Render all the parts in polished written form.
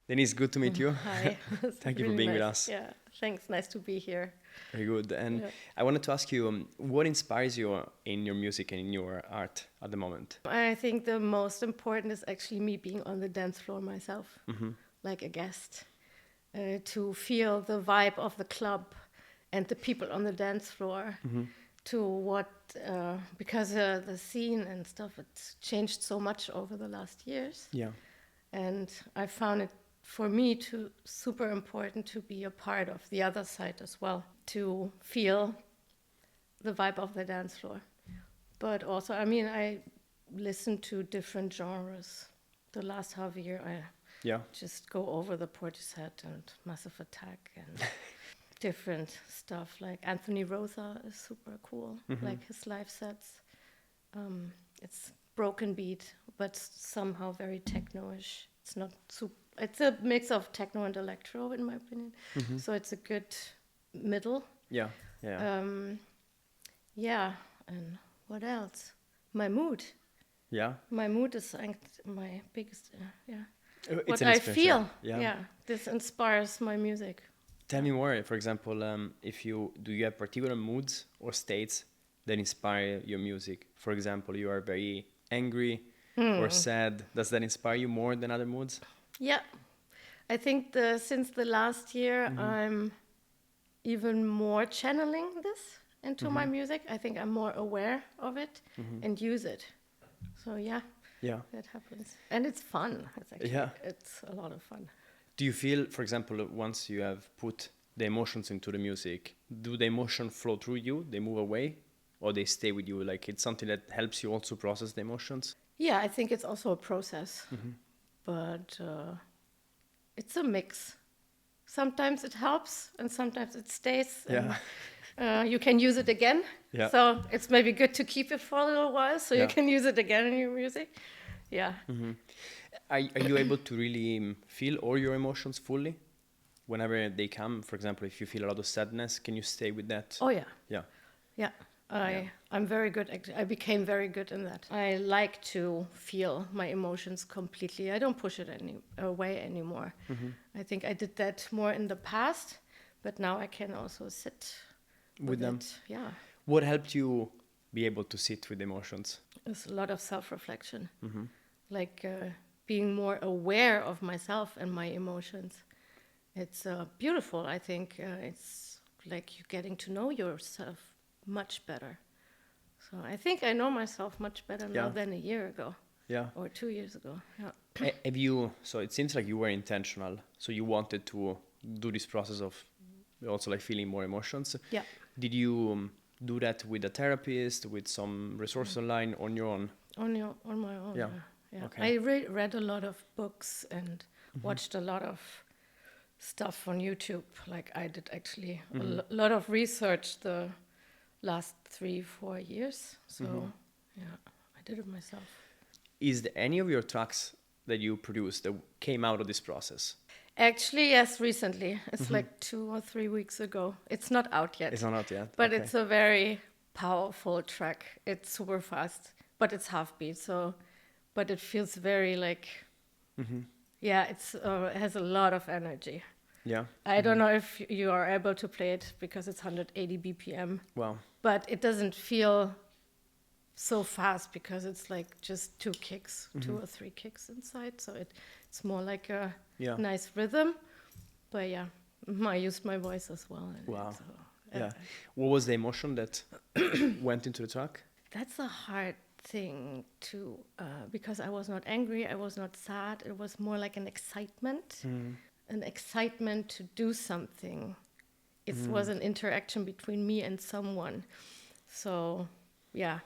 Denise, good to meet you. Hi. Thank you for Really being with nice. us. Yeah, thanks. Nice to be here. Very good. And Yeah. I wanted to ask you, what inspires you in your music and in your art at the moment? I think the most important is actually me being on the dance floor myself, Hmm. like a guest, to feel the vibe of the club and the people on the dance floor. Hmm. To what, because the scene and stuff, it's changed so much over the last years. Yeah. And I found it for me to super important to be a part of the other side as well, to feel the vibe of the dance floor. But also, I mean, I listen to different genres. The last half year, I Yeah. just go over the Portishead and Massive Attack and different stuff. Like Anthony Rosa is super cool, like his live sets. It's broken beat, but somehow very techno-ish. It's not super. It's a mix of techno and electro, in my opinion. So it's a good middle. Yeah. Yeah. Yeah, and what else? My mood. Yeah. My mood is my biggest. It's What an I inspiration. feel. Yeah. Yeah, this inspires my music. Tell me more. For example, if do you have particular moods or states that inspire your music? For example, you are very angry or sad. Does that inspire you more than other moods? Yeah, I think since the last year, I'm even more channeling this into my music. I think I'm more aware of it and use it. So yeah, Yeah. that happens, and it's fun. It's actually Yeah. it's a lot of fun. Do you feel, for example, once you have put the emotions into the music, do the emotion flow through you? They move away, or they stay with you? Like it's something that helps you also process the emotions. Yeah, I think it's also a process, but it's a mix. Sometimes it helps, and sometimes it stays. Yeah. And you can use it again. Yeah. So it's maybe good to keep it for a little while, so Yeah. you can use it again in your music. Yeah. Are you able to really feel all your emotions fully whenever they come? For example, if you feel a lot of sadness, can you stay with that? Oh yeah. Yeah. Yeah. I'm very good. I became very good in that. I like to feel my emotions completely. I don't push it away anymore. I think I did that more in the past, but now I can also sit With them. it. Yeah. What helped you be able to sit with emotions? There's a lot of self-reflection, like being more aware of myself and my emotions. It's beautiful. I think it's like you getting to know yourself much better. So I think I know myself much better now Yeah. than a year ago Yeah. or 2 years ago. Yeah. Have you, so it seems like you were intentional. So you wanted to do this process of also like feeling more emotions. Yeah. Did you do that with a therapist, with some resource online, on your own? On my own. Yeah. Yeah. Okay. I read a lot of books and watched a lot of stuff on YouTube. Like I did actually a lot of research the last 3-4 years. So yeah, I did it myself. Is there any of your tracks that you produced that came out of this process? Actually, yes, recently. It's like 2 or 3 weeks ago. It's not out yet. It's not out yet. But Okay. it's a very powerful track. It's super fast, but it's half beat. So, but it feels very like, yeah, it has a lot of energy. Yeah. I don't know if you are able to play it because it's 180 BPM, Wow. but it doesn't feel so fast because it's like just 2 kicks, 2 or 3 kicks inside. So it's more like a Yeah. nice rhythm. But yeah, I used my voice as well. in it, Wow. so, Yeah. What was the emotion that went into the track? that's a hard thing to, because I was not angry, I was not sad. It was more like an excitement to do something. It was an interaction between me and someone. So, yeah.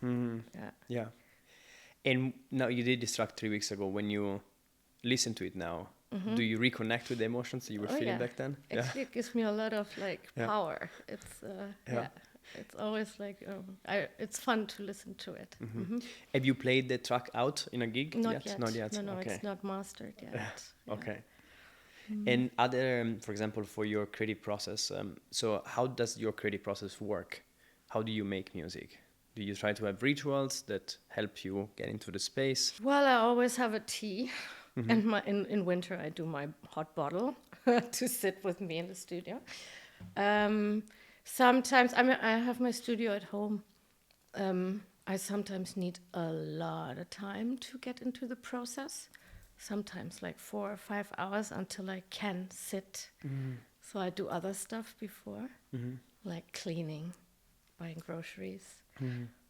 Yeah. Yeah. And now you did this track 3 weeks ago. When you listen to it now, do you reconnect with the emotions that you were feeling yeah. back then? Actually, it gives me a lot of like Yeah. power. It's Yeah. it's always like it's fun to listen to it. Have you played the track out in a gig Not yet. Not yet. No, Okay. it's not mastered yet. Yeah. Okay. And other, for example, for your creative process, so how does your creative process work? How do you make music? Do you try to have rituals that help you get into the space? Well, I always have a tea And in winter, I do my hot bottle to sit with me in the studio. Sometimes, I have my studio at home. I sometimes need a lot of time to get into the process. Sometimes like 4 or 5 hours until I can sit. So I do other stuff before, like cleaning, buying groceries,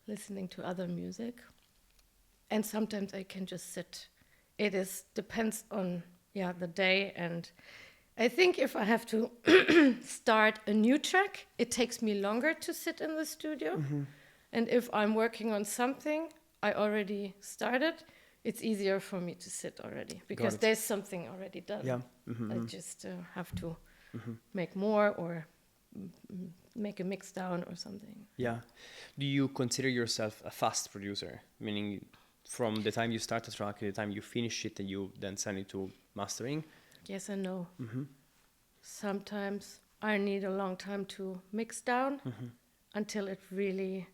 listening to other music. And sometimes I can just sit. It depends on the day. And I think if I have to start a new track, it takes me longer to sit in the studio. And if I'm working on something I already started, it's easier for me to sit already because there's something already done. Yeah. I just have to make more or make a mix down or something. Yeah. Do you consider yourself a fast producer? Meaning from the time you start a track to the time you finish it and you then send it to mastering? Yes and no. Sometimes I need a long time to mix down until it really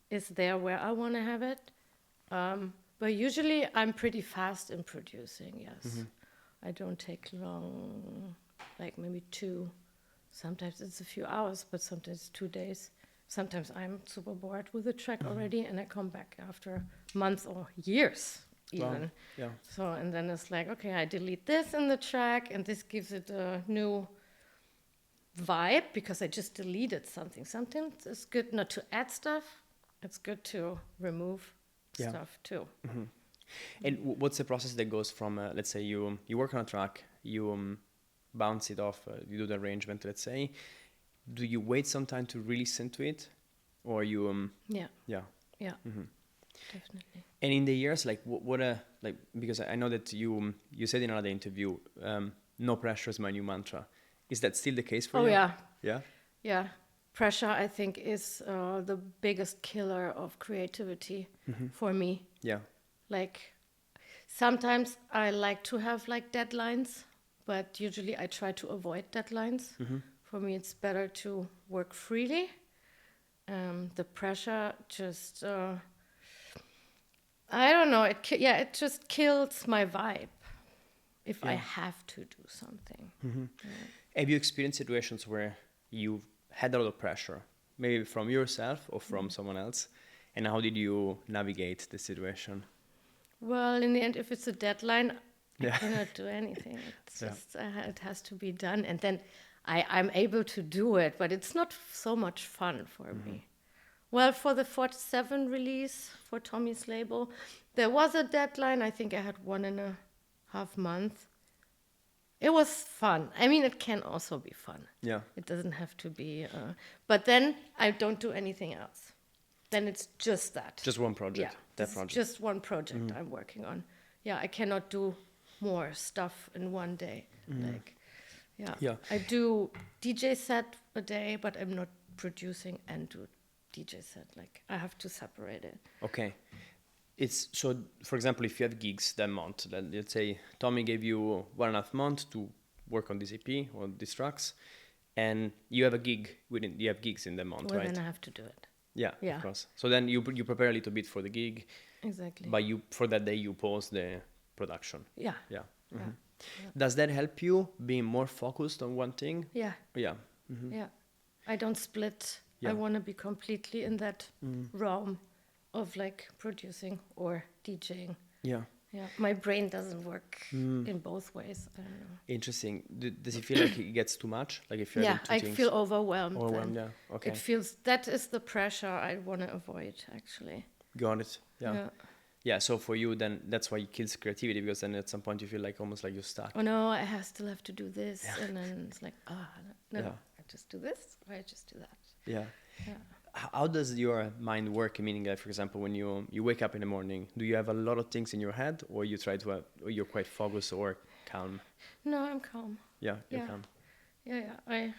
is there where I want to have it. But usually I'm pretty fast in producing, yes. I don't take long, like maybe 2. Sometimes it's a few hours, but sometimes 2 days. Sometimes I'm super bored with the track already and I come back after months or years even. Wow. Yeah. So, and then it's like, okay, I delete this in the track and this gives it a new vibe because I just deleted something. Sometimes it's good not to add stuff. It's good to remove stuff too. And what's the process that goes from, let's say you work on a track, you bounce it off, you do the arrangement, let's say. Do you wait some time to really listen to it? Or you... Yeah. Mm-hmm. Definitely. And in the years, like, like, because I know that you said in another interview, no pressure is my new mantra. Is that still the case for you? Oh, yeah. Yeah? Yeah. Pressure, I think, is the biggest killer of creativity for me. Yeah. Like, sometimes I like to have, like, deadlines, but usually I try to avoid deadlines. For me, it's better to work freely. The pressure just... I don't know. It just kills my vibe if I have to do something. Have you experienced situations where you had a lot of pressure, maybe from yourself or from someone else? And how did you navigate the situation? Well, in the end, if it's a deadline, I cannot do anything. It's just, it has to be done. And then I'm able to do it, but it's not so much fun for me. Well, for the 47 release for Tommy's label, there was a deadline. I think I had 1.5 months. It was fun. I mean, it can also be fun. Yeah. It doesn't have to be. But then I don't do anything else. Then it's just that. Just one project. Yeah, That project. just one project I'm working on. Yeah, I cannot do more stuff in one day. Like, Yeah. I do DJ set a day, but I'm not producing and do DJ set. Like, I have to separate it. Okay. It's so, for example, if you have gigs that month, let's say Tommy gave you 1.5 months to work on this EP or these tracks, and you have a gig you have gigs in the month, Well, right? then I have to do it. Yeah, of course. So then you prepare a little bit for the gig. Exactly. But for that day you pause the production. Yeah. Yeah. Yeah. Does that help you being more focused on one thing? Yeah. Yeah. Yeah. I don't split. Yeah. I want to be completely in that realm of like producing or DJing. Yeah. Yeah. My brain doesn't work in both ways. I don't know. Interesting. Does it feel like it gets too much? Like if you're Yeah, having two I things? feel overwhelmed. Overwhelmed, then. yeah. Okay. It feels that is the pressure I want to avoid actually. Got it. Yeah. Yeah. Yeah, so for you then that's why it kills creativity, because then at some point you feel like almost like you're stuck. Oh no, I still have to do this, and then it's like, no, Yeah. I just do this, or I just do that. Yeah. Yeah. How does your mind work? Meaning, like, for example, when you wake up in the morning, do you have a lot of things in your head, or you try to or you're quite focused or calm? No, I'm calm. Yeah, you're Yeah. calm. Yeah.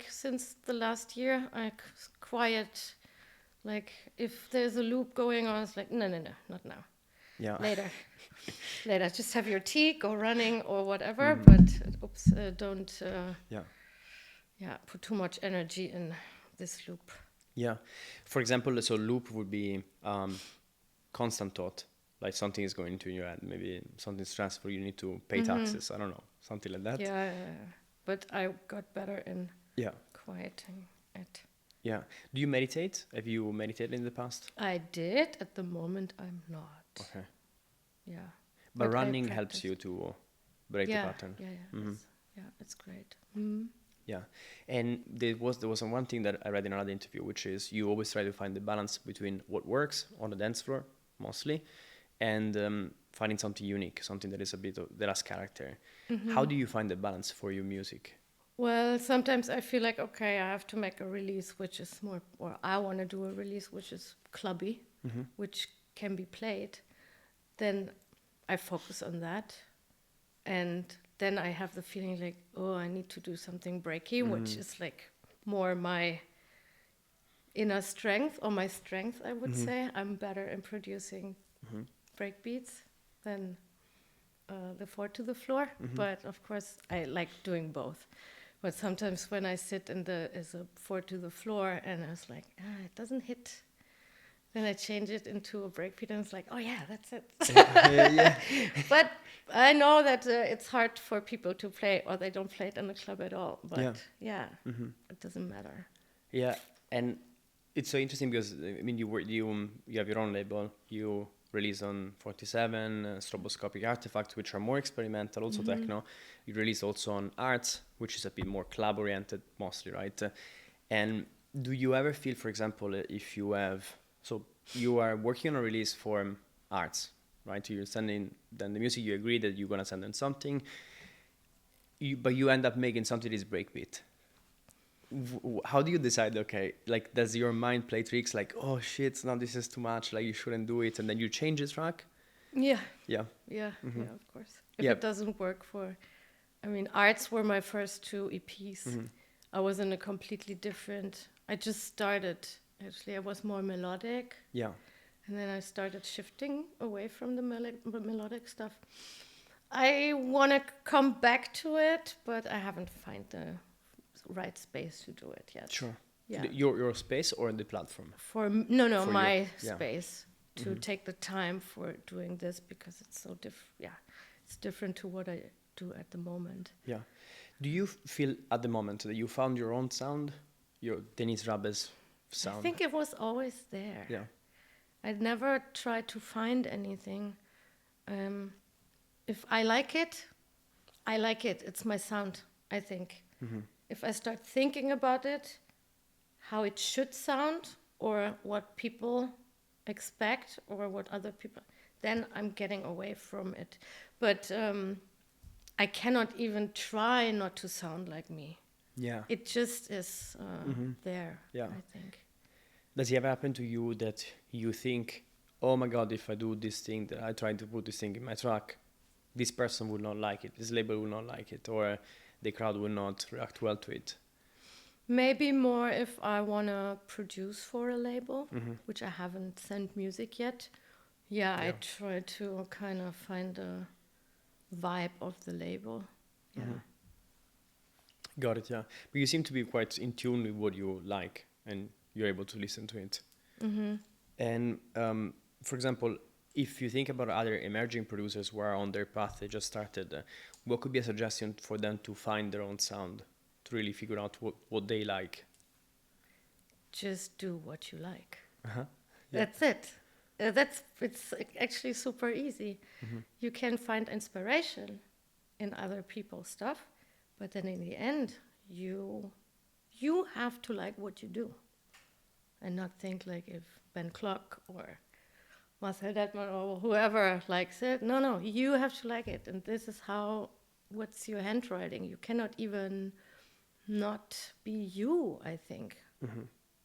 Since the last year, I quiet. Like if there's a loop going on, it's like no, not now. Yeah. Later. Just have your tea, go running or whatever. But don't. Put too much energy in this loop. Yeah. For example, so loop would be constant thought. like something is going into your head, maybe something's stressful, you need to pay taxes, I don't know, something like that. Yeah. But I got better in Yeah. quieting it. Yeah. Do you meditate? Have you meditated in the past? I did. At the moment, I'm not. Okay. Yeah. But I running helps practiced. you to break the pattern. Yeah. It's great. Mm-hmm. Yeah. And there was one thing that I read in another interview, which is you always try to find the balance between what works on the dance floor, mostly, and finding something unique, something that is that has character. How do you find the balance for your music? Well, sometimes I feel like, okay, I have to make a release which is more, or I want to do a release which is clubby, which can be played. Then I focus on that. And then I have the feeling like, oh, I need to do something breaky, which is like more my inner strength or my strength, I would say. I'm better in producing break beats than the 4 to the floor. But of course, I like doing both. But sometimes when I sit as a 4 to the floor and I was like, it doesn't hit. Then I change it into a breakbeat and it's like, oh yeah, that's it. Yeah. But I know that it's hard for people to play, or they don't play it in the club at all. But it doesn't matter. Yeah, and it's so interesting because I mean you have your own label. You release on 47, Stroboscopic Artifacts, which are more experimental, also techno. You release also on Arts, which is a bit more club oriented, mostly, right? And do you ever feel, for example, if you have, so you are working on a release for Arts, right? So you're sending then the music, you agree that you're gonna send them something, but you end up making something that is breakbeat. How do you decide, okay, like does your mind play tricks like, oh shit, now this is too much, like you shouldn't do it, and then you change the track? Yeah, Yeah. of course. If it doesn't work I mean, Arts were my first 2 EPs. I was in a completely different, I just started, actually I was more melodic. Yeah. And then I started shifting away from the melodic stuff. I want to come back to it, but I haven't found the right space to do it yet. Sure. Yeah. Your space or the platform? My space to take the time for doing this, because it's so different. Yeah, it's different to what I do at the moment. Yeah. Do you feel at the moment that you found your own sound, your Denise Rabe's sound? I think it was always there. Yeah. I'd never tried to find anything. If I like it, I like it. It's my sound, I think. If I start thinking about it, how it should sound, or what people expect, or what other people, then I'm getting away from it. But I cannot even try not to sound like me. Yeah. It just is there, Yeah. I think. Does it ever happen to you that you think, oh my God, if I do this thing, that I try to put this thing in my track, this person will not like it, this label will not like it, or the crowd will not react well to it? Maybe more if I want to produce for a label, which I haven't sent music yet. Yeah, I try to kind of find a vibe of the label. Yeah. Got it, yeah. But you seem to be quite in tune with what you like, and you're able to listen to it. And for example, if you think about other emerging producers who are on their path, they just started, what could be a suggestion for them to find their own sound, to really figure out what they like? Just do what you like. Yeah. That's it. It's actually super easy. You can find inspiration in other people's stuff, but then in the end, you have to like what you do, and not think like if Ben Klock or Marcel Detman or whoever likes it. No, you have to like it, and this is what's your handwriting. You cannot even not be you, I think.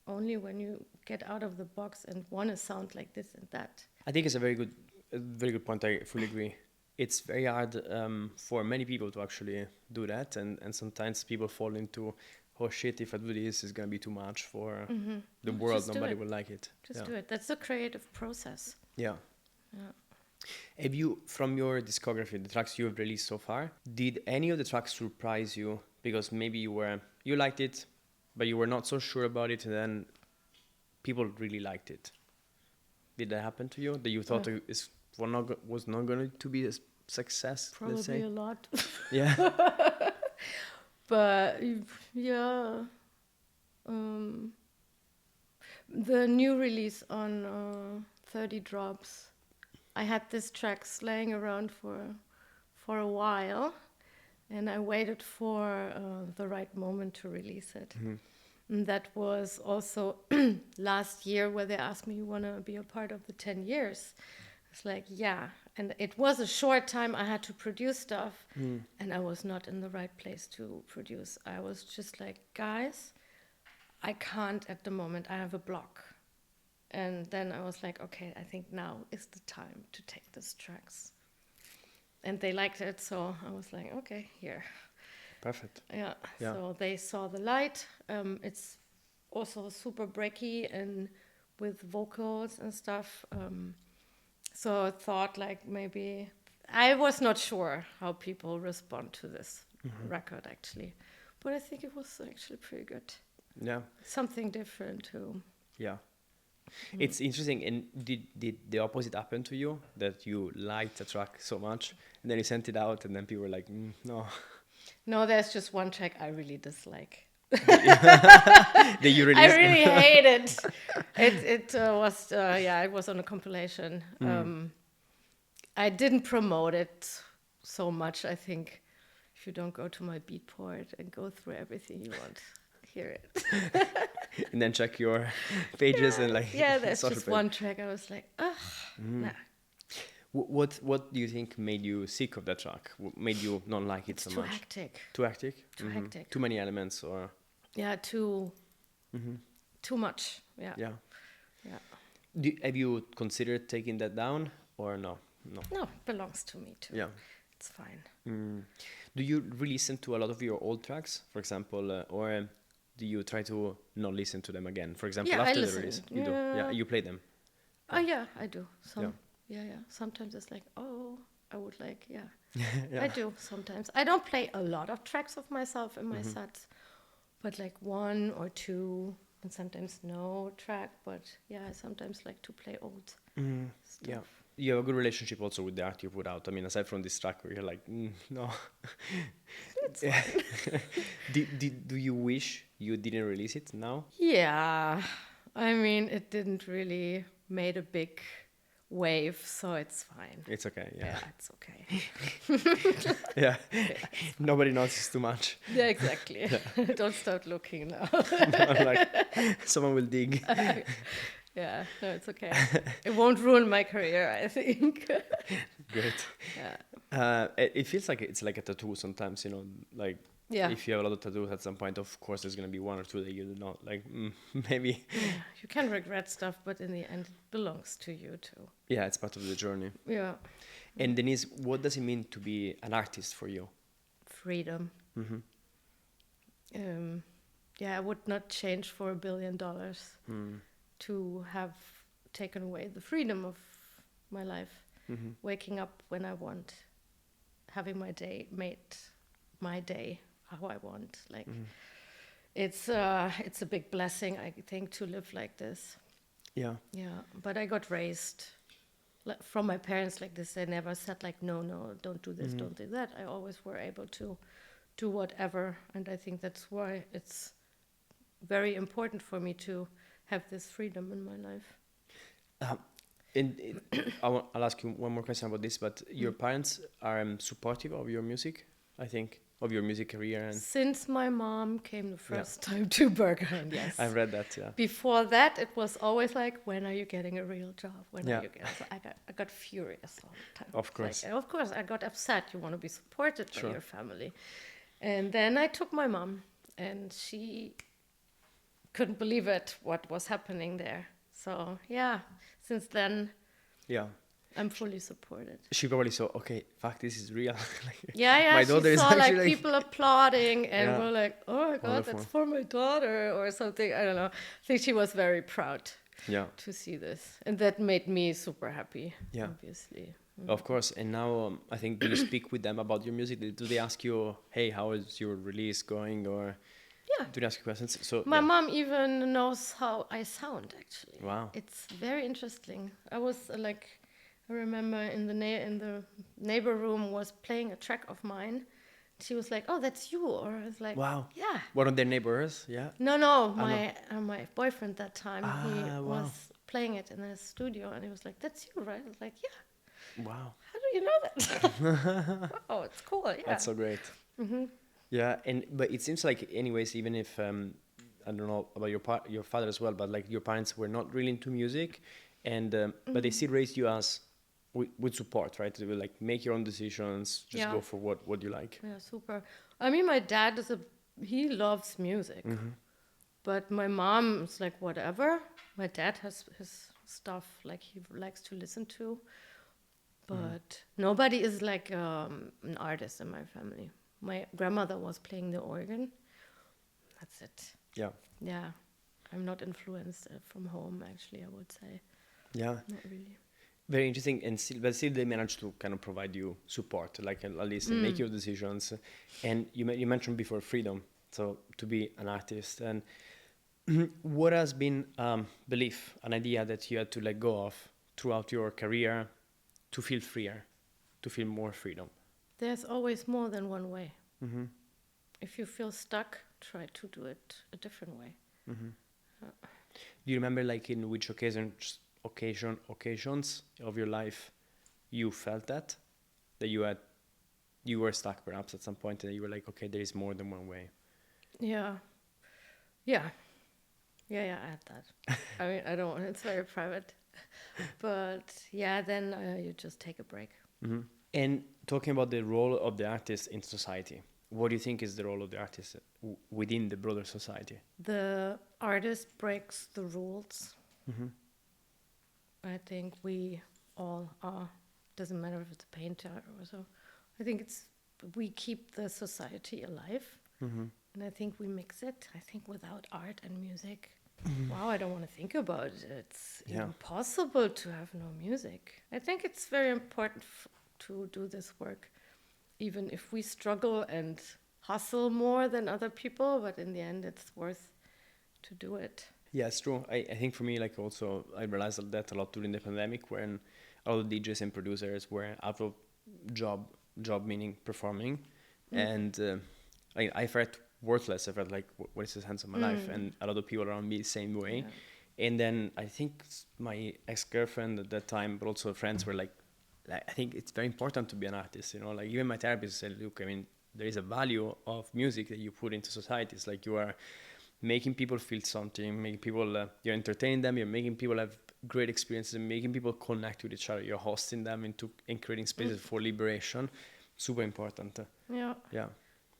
Only when you get out of the box and want to sound like this and that. I think it's a very good point. I fully agree. It's very hard for many people to actually do that, and sometimes people fall into, oh shit, if I do this, it's going to be too much for the world. Nobody will like it. Just do it. That's a creative process. Yeah. Have you, from your discography, the tracks you have released so far, did any of the tracks surprise you? Because maybe you liked it, but you were not so sure about it, and then people really liked it. Did that happen to you? That you thought it's was not going to be a success, let's Probably say? a lot. Yeah. But yeah, the new release on 30 Drops, I had this tracks laying around for a while, and I waited for the right moment to release it. And that was also last year, where they asked me, "You want to be a part of the 10 years?" It's like, yeah. And it was a short time I had to produce stuff, and I was not in the right place to produce. I was just like, guys, I can't at the moment. I have a block. And then I was like, okay, I think now is the time to take these tracks. And they liked it, so I was like, okay, here. Perfect. Yeah. Yeah. So they saw the light. It's also super breaky and with vocals and stuff. So I thought like maybe I was not sure how people respond to this record actually, but I think it was actually pretty good. Yeah. Something different too. Yeah. It's interesting. And did the opposite happen to you? That you liked a track so much and then you sent it out and then people were like, no. No, there's just one track I really dislike. That you released? I really hate it. It was it was on a compilation. I didn't promote it so much. I think if you don't go to my Beatport and go through everything you want, hear it. And then check your pages and like there's social just page. one track. I was like, ugh, nah. What do you think made you sick of that track? What made you not like it so Too much? hectic. Too hectic? Too hectic. Too many elements or? Yeah, too much. Yeah. Yeah. Have you considered taking that down or no? No. No, it belongs to me too. Yeah. It's fine. Do you re-listen to a lot of your old tracks, for example, or do you try to not listen to them again? For example, Yeah, I after the listen. release, you do. Yeah. Yeah, you play them. Oh yeah, I do. Yeah. Yeah. Sometimes it's like, oh, I would like, yeah. Yeah. I do sometimes. I don't play a lot of tracks of myself in my sets, but like one or two, and sometimes no track. But yeah, I sometimes like to play old stuff. Yeah. You have a good relationship also with the art you put out. I mean, aside from this track where you're like, no. It's Yeah. Do you wish you didn't release it now? Yeah, I mean, it didn't really made a big wave, so it's fine. It's okay. Yeah. Yeah, it's okay. Yeah. Nobody notices too much. Yeah, exactly. Don't start looking now. I'm like, someone will dig. Yeah, no, it's okay. It won't ruin my career, I think. Great. Yeah. It feels like it's like a tattoo sometimes, like Yeah. if you have a lot of tattoos at some point, of course, there's going to be one or two that you do not like, maybe. Yeah, you can regret stuff, but in the end, it belongs to you too. Yeah, it's part of the journey. Yeah. And Denise, what does it mean to be an artist for you? Freedom. Yeah, I would not change for $1 billion to have taken away the freedom of my life. Waking up when I want, having my day, my day how I want. Like, it's a big blessing, I think, to live like this. Yeah. Yeah, but I got raised from my parents like this. They never said like, no, don't do this, don't do that. I always were able to do whatever, and I think that's why it's very important for me to have this freedom in my life. I'll ask you one more question about this, but your parents are supportive of your music, I think, of your music career. And Since my mom came the first time to Berghain, yes. I've read that, yeah. Before that, it was always like, when are you getting a real job? When Yeah. are you getting... So I got furious all the time. Of course. Like, of course, I got upset. You want to be supported Sure. by your family. And then I took my mom, and she couldn't believe it, what was happening there. So, yeah, since then, Yeah. I'm fully supported. She probably saw, okay, fuck, this is real. Like, Yeah, my she daughter is saw like actually people applauding and Yeah. were like, oh my God, Wonderful. that's for my daughter or something. I don't know. I think she was very proud Yeah. to see this. And that made me super happy, Yeah. obviously. Of course. And now I think, do you speak with them about your music? Do they ask you, hey, how is your release going? Or Yeah. do they ask you questions? So My yeah. mom even knows how I sound, actually. Wow. It's very interesting. I was I remember in the neighbor room was playing a track of mine. She was like, "Oh, that's you," or I was like, Wow. "Yeah." One of their neighbors, yeah. No, no. my boyfriend that time he Wow. was playing it in his studio, and he was like, "That's you, right?" I was like, "Yeah." Wow. How do you know that? Oh, it's cool. Yeah. That's so great. Yeah, but it seems like, anyways, even if I don't know about your father as well, but like your parents were not really into music, and but they still raised you as with support, right? They will like make your own decisions, just Yeah. go for what you like. Yeah, super. I mean, my dad he loves music, but my mom is like whatever. My dad has his stuff like he likes to listen to, but nobody is like an artist in my family. My grandmother was playing the organ. That's it. Yeah. Yeah, I'm not influenced from home. Actually, I would say Yeah. not really. Very interesting, and still they manage to kind of provide you support, like at least make your decisions. And you mentioned before freedom, so to be an artist. And what has been belief, an idea that you had to let go of throughout your career to feel freer, to feel more freedom? There's always more than one way. If you feel stuck, try to do it a different way. Do you remember, like, in which occasions of your life you felt that you were stuck perhaps at some point, and you were like, okay, there is more than one way? Yeah. I had that. I mean, I don't. It's very private, but yeah. Then you just take a break. And talking about the role of the artist in society, what do you think is the role of the artist within the broader society? The artist breaks the rules. I think we all are. Doesn't matter if it's a painter or so. I think we keep the society alive, and I think we mix it. I think without art and music, wow, I don't want to think about it. It's impossible to have no music. I think it's very important to do this work, even if we struggle and hustle more than other people, but in the end, it's worth to do it. Yeah, it's true. I think for me, like, also, I realized that a lot during the pandemic, when all the DJs and producers were out of job meaning performing, and I felt worthless. I felt like, what is the sense of my life? And a lot of people around me the same way. Yeah. And then I think my ex-girlfriend at that time, but also friends, were like, I think it's very important to be an artist, you know, like even my therapist said, look, I mean, there is a value of music that you put into society. It's like you are making people feel something, making people, you're entertaining them, you're making people have great experiences, and making people connect with each other. You're hosting them and creating spaces for liberation. Super important. Yeah.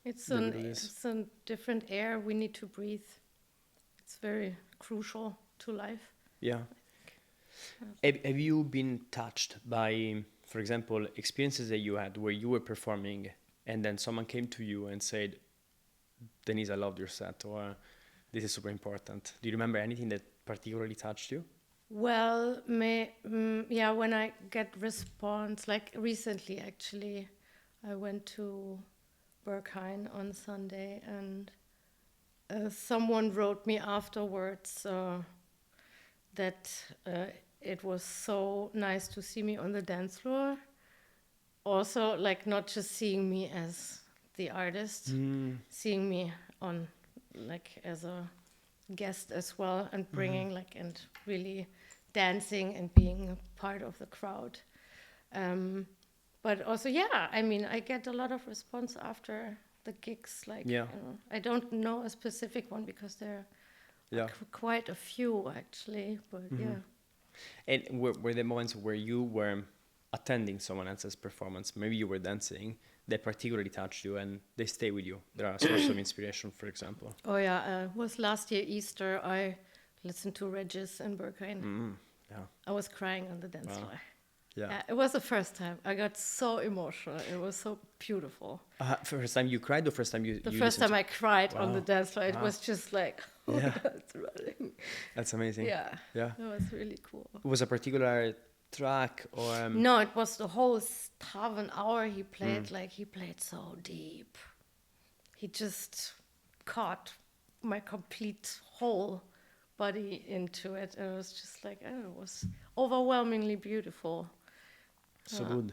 It's a different air we need to breathe. It's very crucial to life. Yeah. Have you been touched by, for example, experiences that you had where you were performing and then someone came to you and said, Denise, I loved your set, or this is super important? Do you remember anything that particularly touched you? Well, when I get response, like recently actually, I went to Berghain on Sunday, and someone wrote me afterwards that it was so nice to see me on the dance floor. Also, like, not just seeing me as the artist, seeing me on, like, as a guest as well, and bringing and really dancing and being a part of the crowd. But also, I mean, I get a lot of response after the gigs. Like, you know, I don't know a specific one because there are quite a few actually. But And were there moments where you were attending someone else's performance, maybe you were dancing, that particularly touched you and they stay with you? There are a source of inspiration, for example. Oh yeah, it was last year Easter. I listened to Regis in Berghain. I was crying on the dance floor. Yeah, it was the first time. I got so emotional. It was so beautiful. First time you cried, or first time you? The first time I cried on the dance floor. It Wow. was just like, oh my God, it's running. That's amazing. Yeah. It was really cool. Was a particular track or? No, it was the whole half an hour he played. Like, he played so deep. He just caught my complete whole body into it. It was just like, it was overwhelmingly beautiful. So good.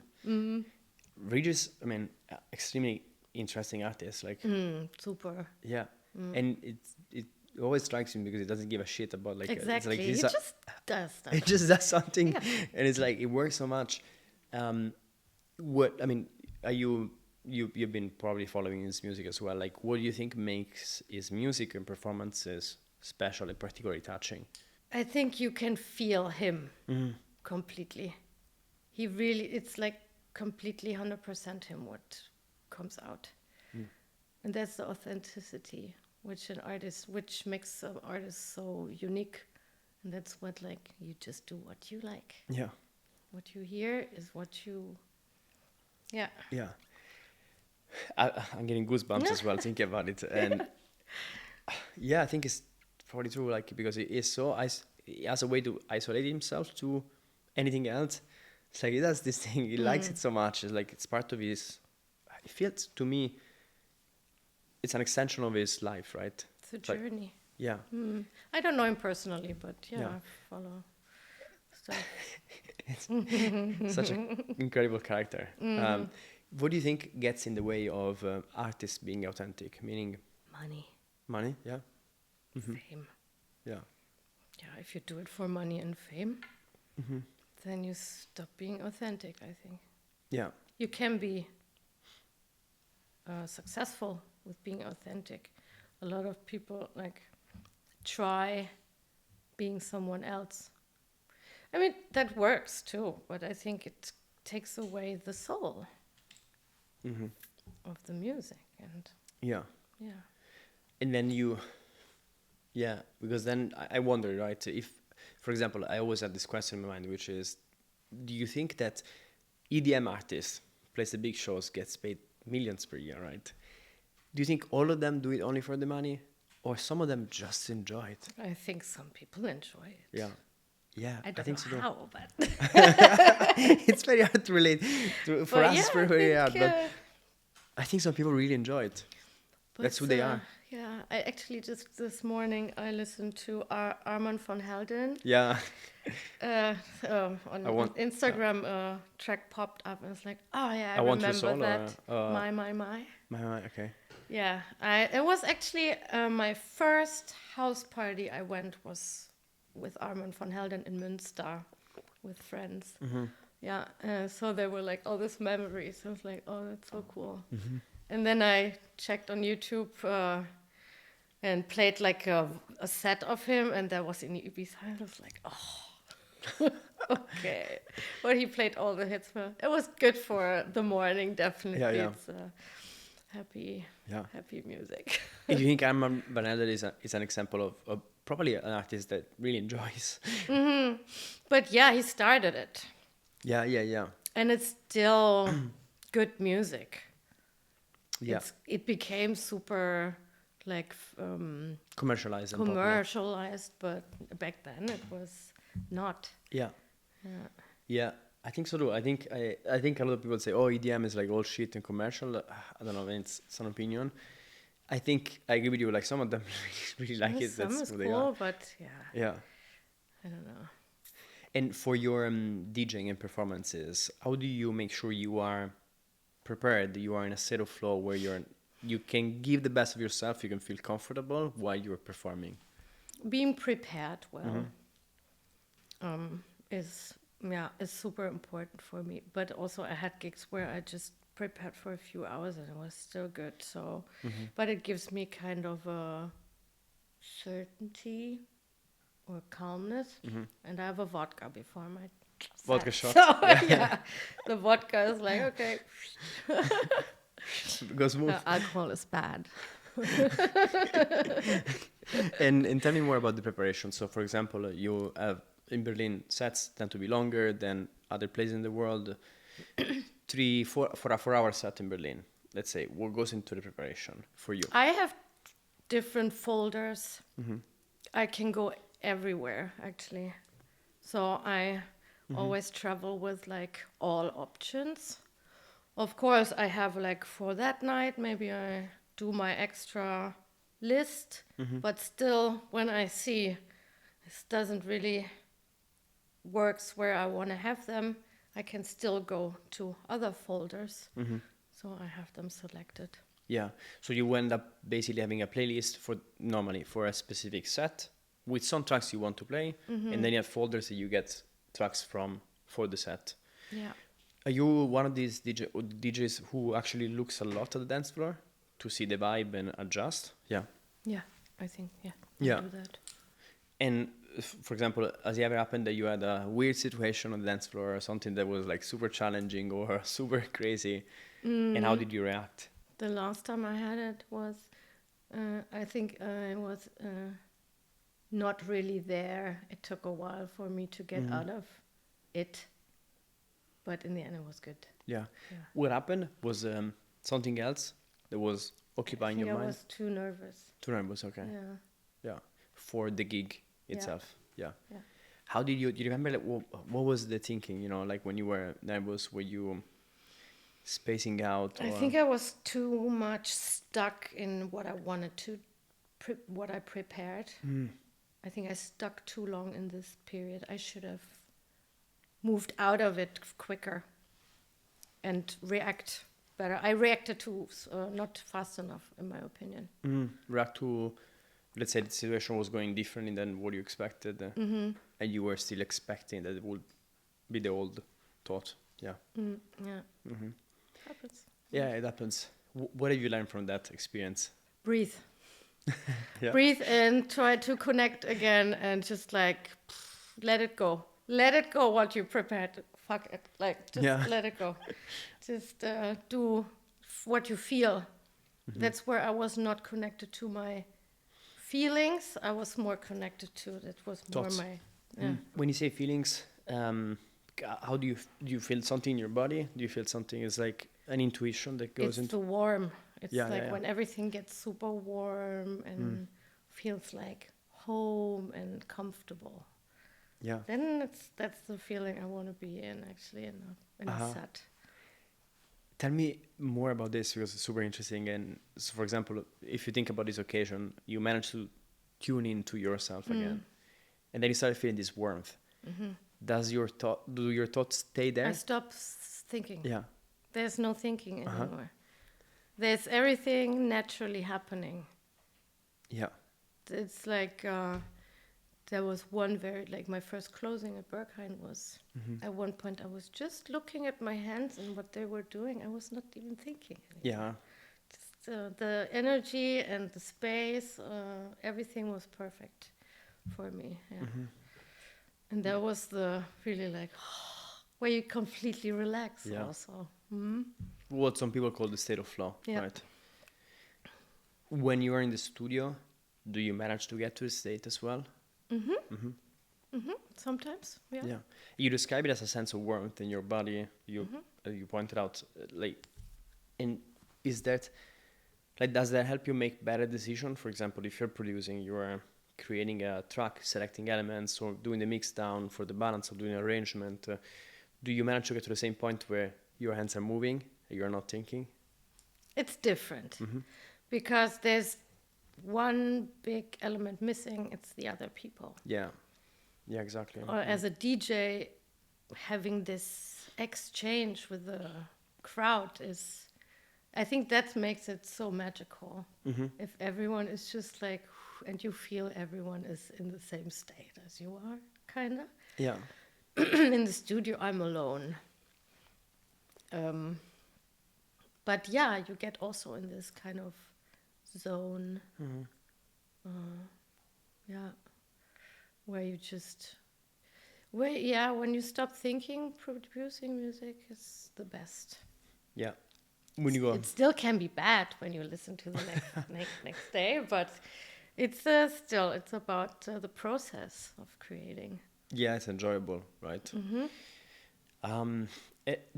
Regis, I mean, extremely interesting artist. Like, Super. yeah, and it always strikes me because it doesn't give a shit about like Exactly. it's like He just does stuff. it just does something, Yeah. and it's like it works so much. What I mean, are you've been probably following his music as well. Like, what do you think makes his music and performances special and particularly touching? I think you can feel him completely. He really, it's like completely 100% him what comes out. And that's the authenticity, which makes an artist so unique. And that's what, like, you just do what you like. Yeah. What you hear is what you, yeah. Yeah. I'm getting goosebumps as well thinking about it. And yeah, I think it's probably true, like, because he is so, he has a way to isolate himself to anything else. It's like he does this thing, he likes it so much. It's like it's part of his, it feels to me, it's an extension of his life, right? It's a journey. Yeah. I don't know him personally, but Yeah. I follow stuff. It's such an incredible character. What do you think gets in the way of artists being authentic? Meaning money, yeah, Fame. yeah, Yeah, if you do it for money and fame, then you stop being authentic, I think. yeah, You can be successful with being authentic. A lot of people like try being someone else. I mean, that works too, but I think it takes away the soul of the music. And yeah. yeah. And then yeah, because then I wonder, right, if, for example, I always had this question in my mind, which is, do you think that EDM artists plays the big shows, gets paid millions per year, right? Do you think all of them do it only for the money, or some of them just enjoy it? I think some people enjoy it. Yeah. Yeah, I don't think know so. how, but It's very hard to relate to, for but us. yeah, It's very hard, but uh, I think some people really enjoy it. That's who they are. Yeah, I actually just this morning I listened to Armand van Helden. Yeah, On Instagram, track popped up and I was like, oh yeah, I Want Your remember Soul, that. or, My. okay. Yeah, it was actually my first house party I went was with Armand van Helden in Münster with friends. Yeah, so there were like all these memories. I was like, oh, that's so cool. And then I checked on YouTube and played like a set of him, and that was in Ibiza. I was like, oh, okay. But he played all the hits. It was good for the morning, definitely. Yeah. It's happy music. Do you think Armand Van Helden is an example of probably an artist that really enjoys? But yeah, he started it. Yeah. And it's still good music. Yeah. It became super like Commercialized and popular. commercialized, but back then it was not. Yeah. I think so too. I think a lot of people say, "Oh, EDM is like all shit and commercial." I don't know. It's an opinion. I think I agree with you. Like some of them really like it. Some That's is who they cool, are. but Yeah. I don't know. And for your DJing and performances, how do you make sure you are prepared? You are in a state of flow where you can give the best of yourself. You can feel comfortable while you're performing. Being prepared well is super important for me. But also I had gigs where I just prepared for a few hours and it was still good. So, but it gives me kind of a certainty or calmness. And I have a vodka before my Vodka set. shot. So yeah, the vodka is like, okay. Go smooth. Alcohol is bad. And tell me more about the preparation. So, for example, you have in Berlin sets tend to be longer than other places in the world. 4 hour set in Berlin. Let's say, what goes into the preparation for you? I have different folders. I can go everywhere actually. So I always travel with like all options. Of course, I have like for that night, maybe I do my extra list, but still when I see this doesn't really works where I want to have them, I can still go to other folders. So I have them selected. Yeah. So you end up basically having a playlist normally for a specific set with some tracks you want to play, and then you have folders that you get tracks from for the set. Yeah. Are you one of these DJs who actually looks a lot at the dance floor to see the vibe and adjust? Yeah. Yeah, I think, I do that. And for example, has it ever happened that you had a weird situation on the dance floor or something that was like super challenging or super crazy? And how did you react? The last time I had it was, I think I was not really there. It took a while for me to get out of it. But in the end, it was good. Yeah. What happened was something else that was occupying your mind? I was too nervous. Too nervous, okay. Yeah. For the gig itself. Yeah. How do you remember, like, what was the thinking, you know, like when you were nervous, were you spacing out? I think I was too much stuck in what I wanted to, what I prepared. I think I stuck too long in this period. I should have moved out of it quicker and react better. I reacted too not fast enough, in my opinion. React to, let's say the situation was going differently than what you expected, and you were still expecting that it would be the old thought. Yeah. Happens. Yeah, it happens. What have you learned from that experience? Breathe. Yeah. Breathe and try to connect again and just like let it go. Let it go what you prepared. Fuck it. Like just let it go. Just do what you feel. That's where I was not connected to my feelings. I was more connected to it. Was more Thoughts. my When you say feelings, how do you feel something in your body? Do you feel something is like an intuition that goes it's into? the warm. It's Yeah, like yeah. when everything gets super warm and feels like home and comfortable. Yeah. Then that's the feeling I want to be in, actually, in a set. Tell me more about this because it's super interesting. And so, for example, if you think about this occasion, you managed to tune into yourself again, and then you started feeling this warmth. Do your thoughts stay there? I stop thinking. Yeah. There's no thinking anymore. There's everything naturally happening. Yeah. It's like there was one like my first closing at Berghain was at one point I was just looking at my hands and what they were doing. I was not even thinking anymore. Yeah. Just, the energy and the space, everything was perfect for me. Yeah. And that was the really like where you completely relax also. What some people call the state of flow, Yeah. right? When you are in the studio, do you manage to get to the state as well? Sometimes, yeah. Yeah. You describe it as a sense of warmth in your body. You pointed out, like, and is that, like, does that help you make better decisions? For example, if you're producing, you are creating a track, selecting elements, or doing the mix down for the balance, or doing an arrangement. Do you manage to get to the same point where your hands are moving, and you're not thinking? It's different because there's one big element missing. It's the other people. Yeah. Yeah, exactly. Or as a DJ, having this exchange with the crowd is, I think that makes it so magical. If everyone is just like, and you feel everyone is in the same state as you are, kind of. Yeah. In the studio, I'm alone. But yeah, you get also in this kind of zone. Where you just, when you stop thinking, producing music is the best. Yeah. When you go, It still can be bad when you listen to the next day, but it's still, it's about the process of creating. yeah, it's enjoyable, right?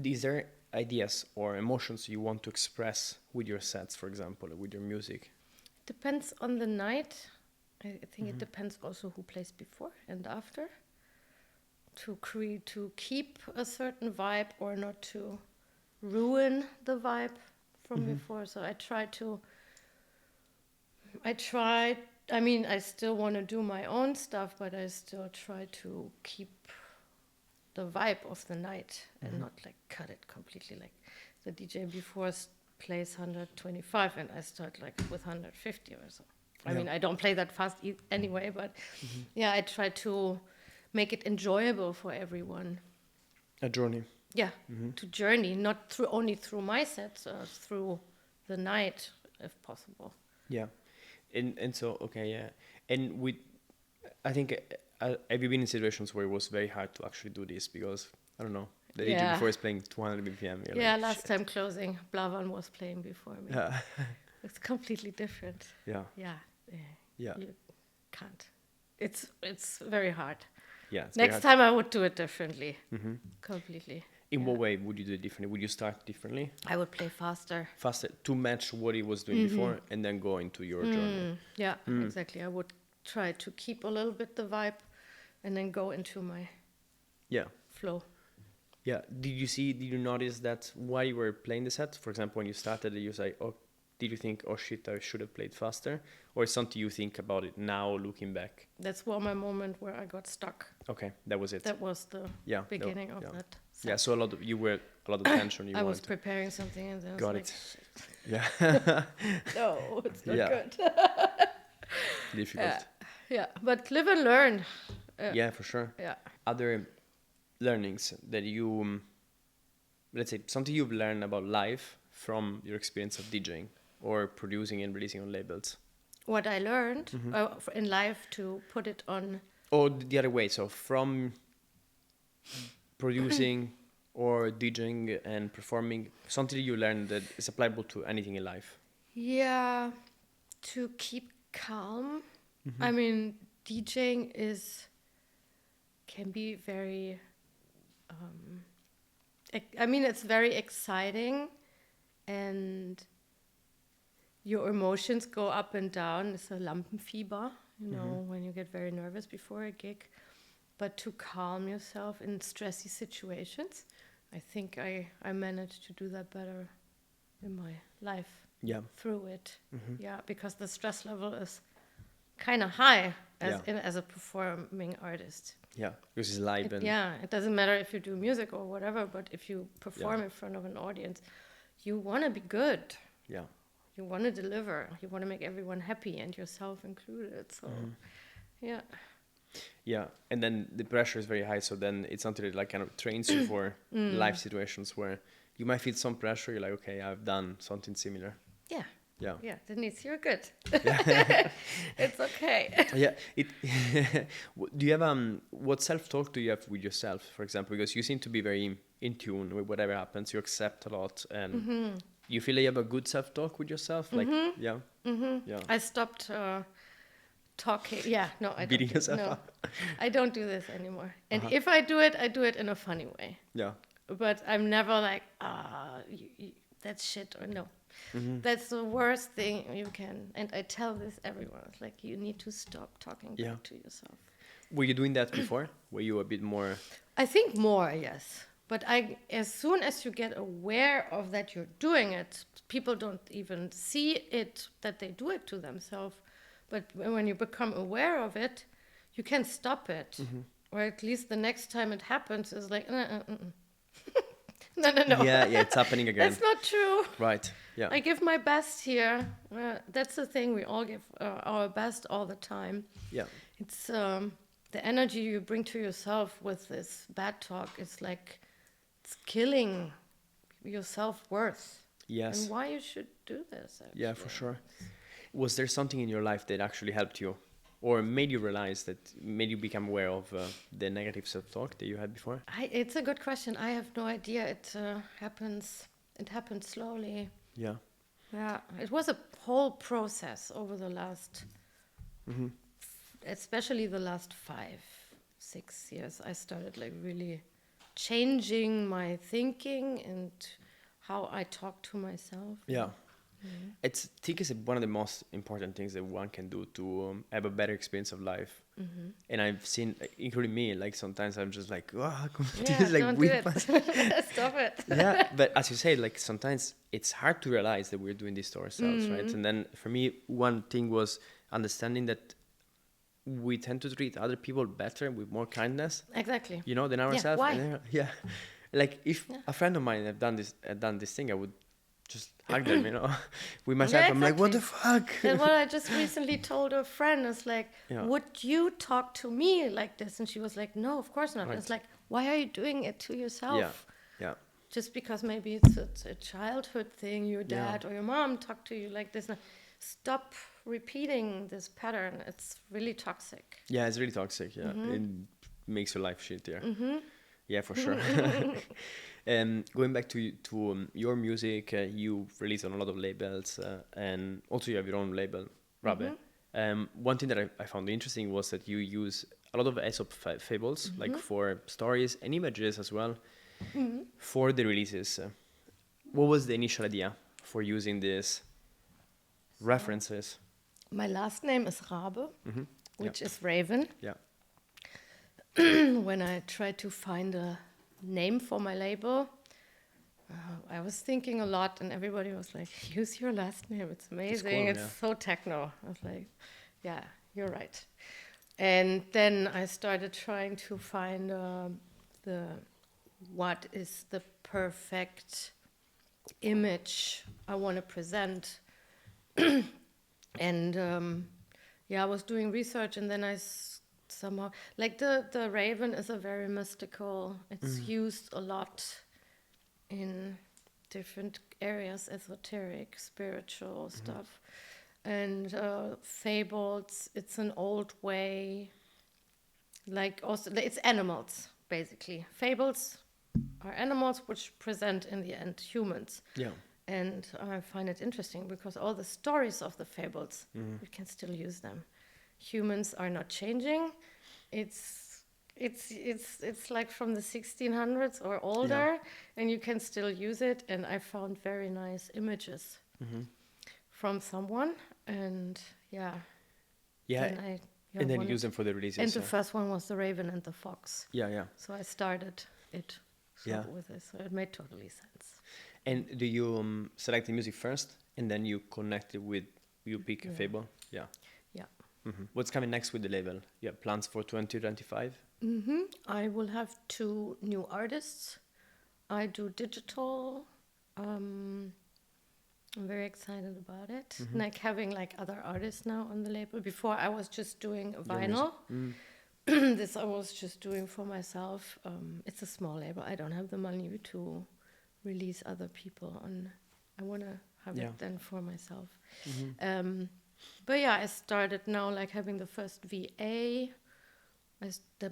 Is there ideas or emotions you want to express with your sets, for example, with your music? Depends on the night. I think it depends also who plays before and after. To keep a certain vibe or not to ruin the vibe from before. So I still want to do my own stuff, but I still try to keep the vibe of the night and not like cut it completely. Like the DJ before plays 125 and I start like with 150 or so. I mean, I don't play that fast anyway, but yeah, I try to make it enjoyable for everyone. A journey. Yeah, to journey, not only through my sets, through the night, if possible. Yeah, and so okay, yeah, and I think have you been in situations where it was very hard to actually do this because I don't know, the DJ before is playing 200 BPM. Yeah, like, last time closing, Blavan was playing before me. Yeah. It's completely different. Yeah. Yeah. Yeah. You can't. It's very hard. Yeah. Next time I would do it differently. Completely. In what way would you do it differently? Would you start differently? I would play faster. Faster to match what he was doing before and then go into your journey. Yeah, exactly. I would try to keep a little bit the vibe and then go into my flow. Yeah. Did you notice that while you were playing the set, for example, when you started, you say, oh, did you think, oh shit, I should have played faster? Or is something you think about it now looking back? That's my moment where I got stuck. Okay, that was it. That was the beginning of that set. Yeah, so you were a lot of tension. I was preparing something and then I was like, shit. Yeah. No, it's not good. Difficult. Yeah, but live and learn. Yeah, for sure. Yeah. Other learnings that you, let's say, something you've learned about life from your experience of DJing or producing and releasing on labels? What I learned in life to put it on... Or the other way, so from producing or DJing and performing, something you learned that is applicable to anything in life? Yeah, to keep calm. I mean, DJing can be very... it's very exciting and your emotions go up and down. It's a Lampenfieber, when you get very nervous before a gig. But to calm yourself in stressy situations, I think I managed to do that better in my life through it. Yeah, because the stress level is kind of high as a performing artist. Yeah, because it's live. It doesn't matter if you do music or whatever, but if you perform in front of an audience, you want to be good. Yeah. You want to deliver. You want to make everyone happy and yourself included. So, yeah. Yeah, and then the pressure is very high. So then it's something that like kind of trains you for life situations where you might feel some pressure. You're like, okay, I've done something similar. Yeah. Yeah. Yeah, Denise, you're good. It's okay. Yeah. Do you have what self-talk do you have with yourself, for example? Because you seem to be very in tune with whatever happens. You accept a lot, and you feel like you have a good self-talk with yourself. Like, yeah. I stopped talking. Yeah, no, I beating don't. Yourself up. I don't do this anymore. And if I do it in a funny way. Yeah. But I'm never like, that's shit, or no. That's the worst thing you can. And I tell this everyone. It's like, you need to stop talking back to yourself. Were you doing that before? Were you a bit more? I think more, yes. But as soon as you get aware of that you're doing it, people don't even see it, that they do it to themselves. But when you become aware of it, you can stop it. Or at least the next time it happens is like, no. Yeah, it's happening again. That's not true. Right, yeah. I give my best here. That's the thing. We all give our best all the time. Yeah. It's the energy you bring to yourself with this bad talk. It's like, it's killing your self-worth. Yes. And why you should do this, actually. Yeah, for sure. Was there something in your life that actually helped you or made you realize that, made you become aware of the negative self-talk that you had before? It's a good question. I have no idea. It happens slowly. Yeah. Yeah. It was a whole process over the last, especially the last 5-6 years. I started like really changing my thinking and how I talk to myself. Yeah. I think it's one of the most important things that one can do to have a better experience of life. And I've seen, including me, like sometimes I'm just like, like don't do it. Stop it. Yeah, but as you say, like sometimes it's hard to realize that we're doing this to ourselves, right? And then for me, one thing was understanding that we tend to treat other people better with more kindness, Exactly. you know, than ourselves. Why? And yeah, like if a friend of mine had done this thing, I would just hug them, you know. With myself, Yeah, I'm like, what exactly. the fuck? And what I just recently told a friend is like, Yeah. would you talk to me like this? And she was like, no, of course not. Right. It's like, why are you doing it to yourself? Yeah. Just because maybe it's a childhood thing, your dad or your mom talked to you like this. Now, stop repeating this pattern. It's really toxic. Yeah, it's really toxic. Yeah, it makes your life shittier. Yeah, for sure. Going back to your music, you release on a lot of labels, and also you have your own label, Rabe. One thing that I found interesting was that you use a lot of Aesop fables, like for stories and images as well, for the releases. What was the initial idea for using these references? My last name is Rabe, which is Raven. Yeah. When I tried to find a name for my label, I was thinking a lot, and everybody was like, use your last name. It's amazing. Cool, it's so techno. I was like, yeah, you're right. And then I started trying to find what is the perfect image I want to present. And I was doing research, and then I somehow, like the raven is a very mystical, it's used a lot in different areas, esoteric, spiritual stuff. And fables, it's an old way, like also, it's animals, basically. Fables are animals which present in the end humans. Yeah. And I find it interesting because all the stories of the fables, we can still use them. Humans are not changing. It's like from the 1600s or older, and you can still use it. And I found very nice images from someone, and Yeah. And then you use them for the releases. And the first one was the raven and the fox. Yeah. So I started it with this. So it made totally sense. And do you select the music first, and then you connect it with, you pick a fable? Yeah. Yeah. What's coming next with the label? You have plans for 2025? I will have 2 new artists. I do digital. I'm very excited about it. Like having like other artists now on the label. Before I was just doing vinyl. This I was just doing for myself. It's a small label. I don't have the money to release other people on. I want to have it then for myself. But I started now like having the first VA.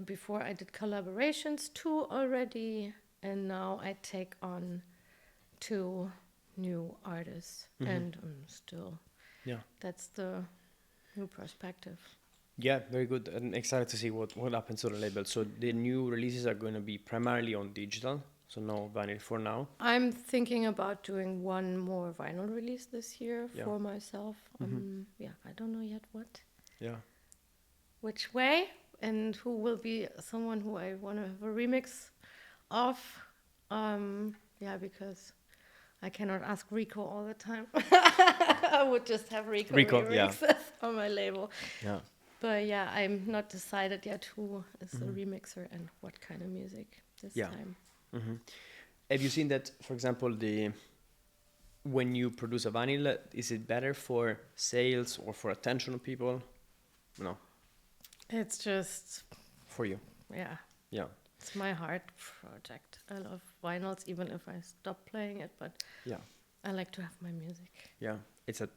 Before I did collaborations 2 already, and now I take on 2 new artists, and still, that's the new perspective. Yeah, very good. And excited to see what happens to the label. So the new releases are going to be primarily on digital, so no vinyl for now. I'm thinking about doing 1 more vinyl release this year for myself. I don't know yet what. Yeah. Which way, and who will be someone who I want to have a remix of. Because I cannot ask Rico all the time. I would just have Rico remixes on my label. Yeah. But I'm not decided yet who is the remixer and what kind of music this time. Have you seen that, for example, when you produce a vinyl, is it better for sales or for attention of people? No. It's just... For you. Yeah. Yeah. It's my heart project. I love vinyls, even if I stop playing it, but I like to have my music. Yeah. It's a...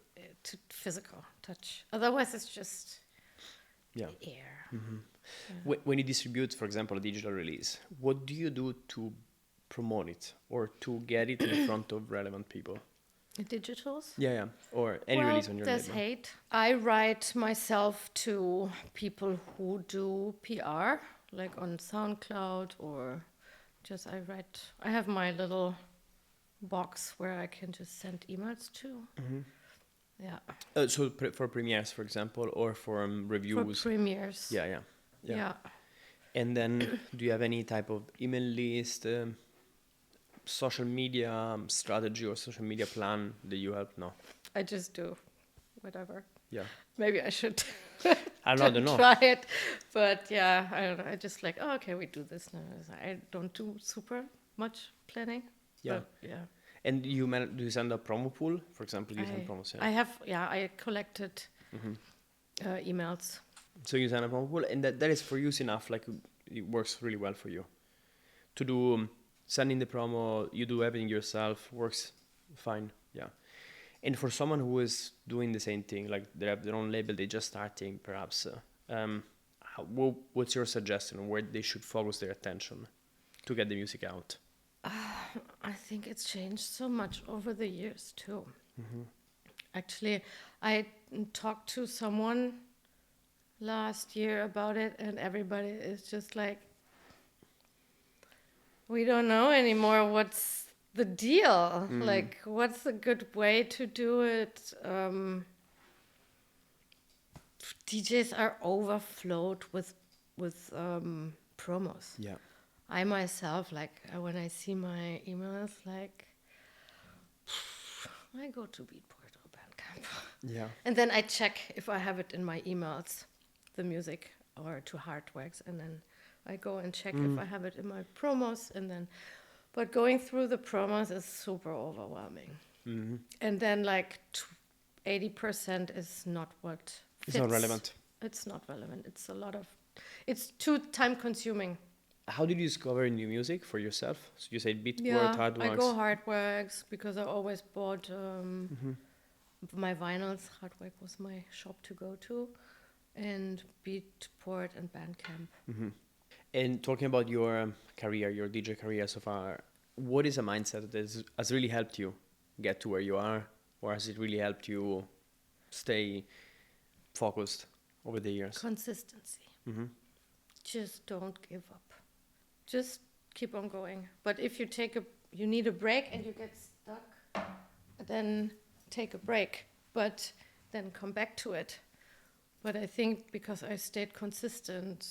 physical touch. Otherwise, it's just air. When you distribute, for example, a digital release, what do you do to promote it or to get it in front of relevant people? Digitals? Yeah. Or any release on your there's label. hate. I write myself to people who do PR, like on SoundCloud, or just I have my little box where I can just send emails to. Yeah. So for premieres, for example, or for reviews? For premieres. Yeah. And then do you have any type of email list, social media strategy or social media plan that you help? No. I just do. whatever. Yeah. Maybe I should I don't know. try it. But yeah, I don't know. I just like, oh, okay, we do this now. I don't do super much planning. Yeah. But yeah. And do you send a promo pool? For example, do you send promos? Yeah. I collected emails. So you send a promo pool, and that is for use enough. Like it works really well for you. To do sending the promo, you do everything yourself. Works fine. Yeah. And for someone who is doing the same thing, like they have their own label, they're just starting, perhaps. What's your suggestion on where they should focus their attention to get the music out? I think it's changed so much over the years too. Actually, I talked to someone last year about it, and everybody is just like, we don't know anymore what's the deal. Like, what's a good way to do it? DJs are overflowed with promos. Yeah. I myself, like, when I see my emails, like, I go to Beatport or Bandcamp. Yeah. And then I check if I have it in my emails, the music, or to Hardwax, and then I go and check if I have it in my promos, and then, but going through the promos is super overwhelming. And then like 80% is not what fits. It's not relevant. It's not relevant. It's too time consuming. How did you discover new music for yourself? So you said Beatport, Yeah, Hardwax. I go Hardwax because I always bought my vinyls. Hardwax was my shop to go to, and Beatport and Bandcamp. And talking about your career, your DJ career so far, what is a mindset that has really helped you get to where you are, or has it really helped you stay focused over the years? Consistency. Just don't give up. Just keep on going. But if you need a break and you get stuck, then take a break. But then come back to it. But I think because I stayed consistent,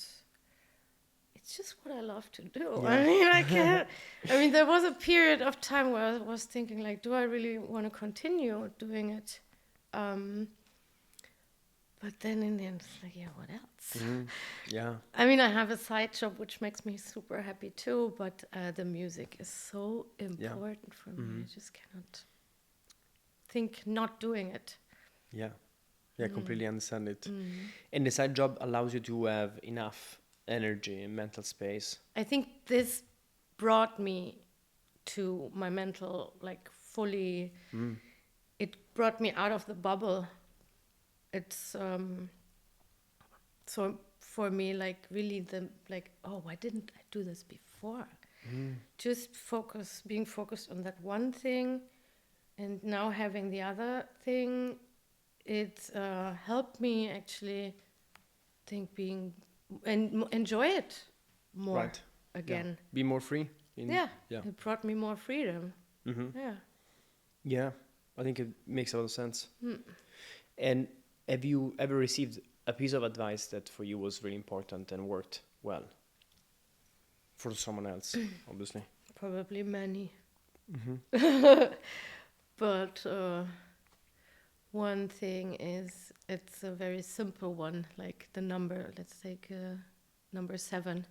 it's just what I love to do. Yeah. I mean, there was a period of time where I was thinking, like, do I really want to continue doing it? But then in the end, it's like, yeah, what else? Yeah. I mean, I have a side job, which makes me super happy too, but the music is so important for me. I just cannot think not doing it. Yeah. Yeah, completely understand it. And the side job allows you to have enough energy and mental space. I think this brought me to my mental, like, fully. It brought me out of the bubble. It's so for me, like, really why didn't I do this before? Just being focused on that one thing, and now having the other thing, it helped me actually enjoy it more again. Yeah. Be more free. It brought me more freedom. Yeah, I think it makes a lot of sense. And have you ever received a piece of advice that for you was really important and worked well for someone else, obviously? Probably many. But one thing is, it's a very simple one, like the number. Let's take number 7.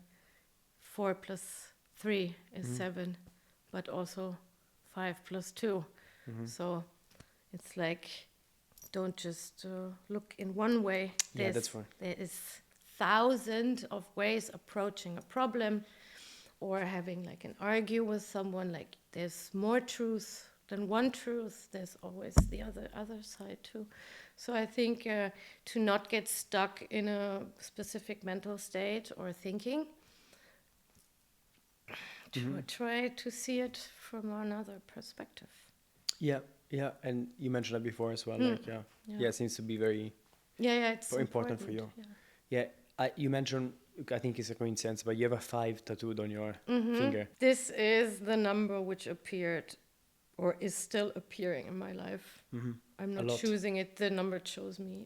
4 plus 3 is 7, but also 5 plus 2. So it's like, don't just look in one way. That's right. There is thousands of ways approaching a problem, or having like an argue with someone. Like, there's more truth than one truth. There's always the other side too. So I think to not get stuck in a specific mental state or thinking, to try to see it from another perspective. Yeah, and you mentioned that before as well. Like, it seems to be very it's important for you. You mentioned, I think it's a coincidence, but you have a 5 tattooed on your finger. This is the number which appeared, or is still appearing in my life. I'm not choosing it; the number chose me.